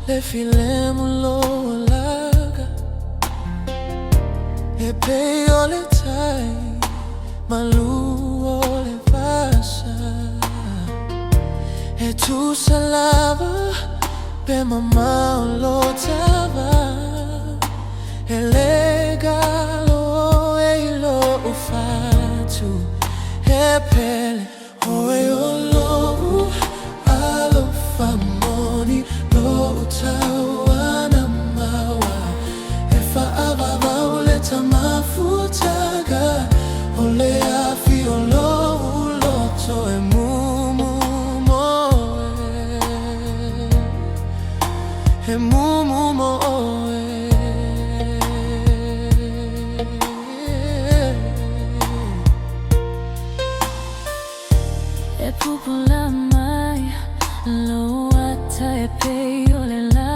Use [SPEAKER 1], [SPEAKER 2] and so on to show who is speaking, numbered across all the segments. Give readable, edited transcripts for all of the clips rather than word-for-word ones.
[SPEAKER 1] Le filemo lo laga e peio le tai malu le passa e tu salava pe mamma lo tava e legalo e lo ufatu e pele oi o lobo alo famoni tawana mawa e fa'avava ole tamafutaga ole afi olo uloto e mumu moe e mumu moe
[SPEAKER 2] e pupola mai lo ata e peio le la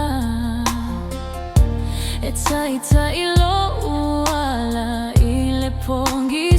[SPEAKER 2] e tai tai lo uala i le pongi